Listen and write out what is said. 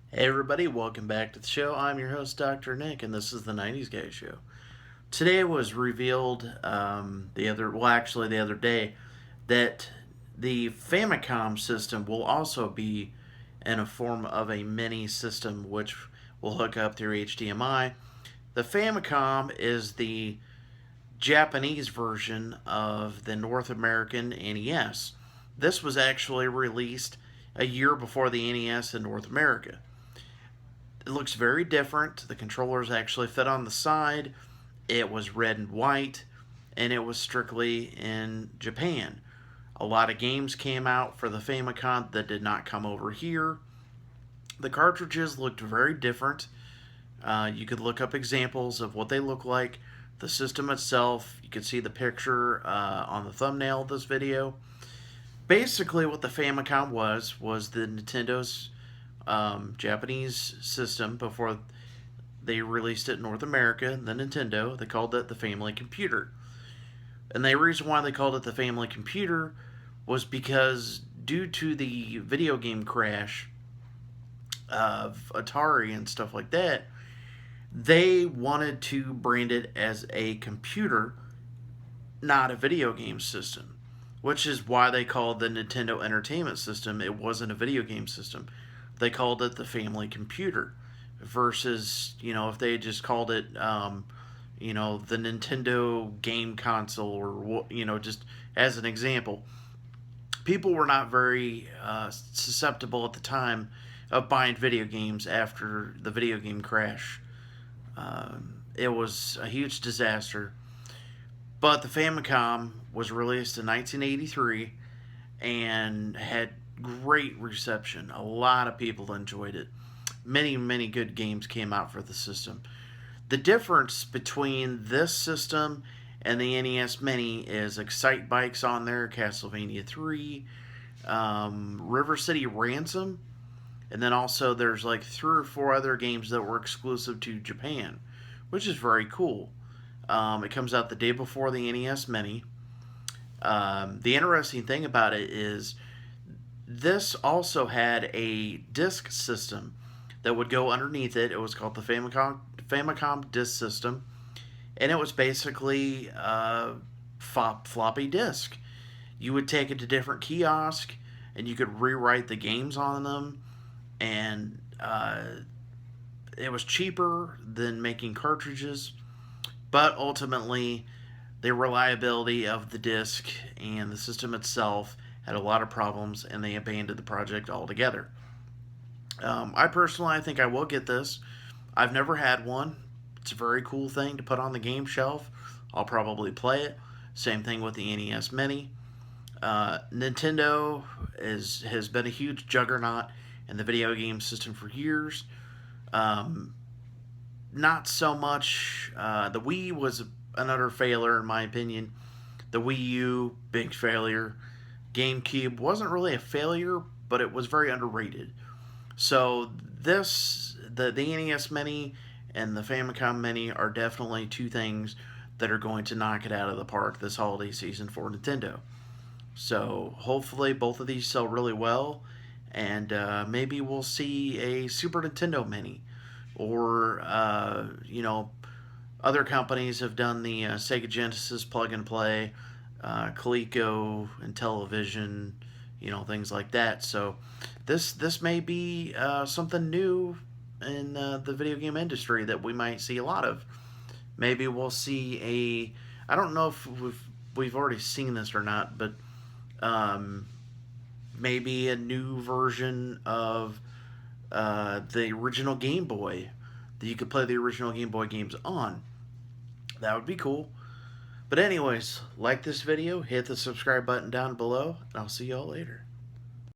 Hey everybody, welcome back to the show. I'm your host, Dr. Nick, and this is the 90s Guy Show. Today it was revealed the other day, that the Famicom system will also be in a form of a mini system which will hook up through HDMI. The Famicom is the Japanese version of the North American NES. This was actually released a year before the NES in North America. It looks very different. The controllers actually fit on the side. It was red and white, and it was strictly in Japan. A lot of games came out for the Famicom that did not come over here. The cartridges looked very different. You could look up examples of what they look like. The system itself, you can see the picture on the thumbnail of this video. Basically, what the Famicom was the Nintendo's Japanese system before they released it in North America. The Nintendo, they called it the Family Computer. And the reason why they called it the Family Computer was because due to the video game crash of Atari and stuff like that, they wanted to brand it as a computer, not a video game system, which is why they called the Nintendo Entertainment System. It wasn't a video game system. They called it the Family Computer, versus, if they just called it, the Nintendo Game Console, or, just as an example. People were not very susceptible at the time of buying video games after the video game crash. It was a huge disaster. But the Famicom was released in 1983 and had great reception. A lot of people enjoyed it. Many, many good games came out for the system. The difference between this system and the NES Mini is Excite Bike's on there, Castlevania 3, River City Ransom, and then also there's like 3 or 4 other games that were exclusive to Japan, which is very cool. It comes out the day before the NES Mini. The interesting thing about it is this also had a disc system that would go underneath it. It was called the Famicom Disk System, and it was basically a floppy disk. You would take it to different kiosks, and you could rewrite the games on them, and it was cheaper than making cartridges, but ultimately the reliability of the disc and the system itself had a lot of problems, and they abandoned the project altogether. I think I will get this. I've never had one. It's a very cool thing to put on the game shelf. I'll probably play it. Same thing with the NES Mini. Nintendo has been a huge juggernaut in the video game system for years. Not so much. The Wii was another failure, in my opinion. The Wii U, big failure. GameCube wasn't really a failure, but it was very underrated. So the NES Mini and the Famicom Mini are definitely 2 things that are going to knock it out of the park this holiday season for Nintendo. So hopefully both of these sell really well, and maybe we'll see a Super Nintendo Mini, or other companies have done the Sega Genesis plug and play, Coleco and Television, things like that. So this may be something new in the video game industry that we might see a lot of. Maybe we'll see I don't know if we've already seen this or not, but maybe a new version of the original Game Boy that you could play the original Game Boy games on. That would be cool. But anyways, like this video, hit the subscribe button down below, and I'll see y'all later.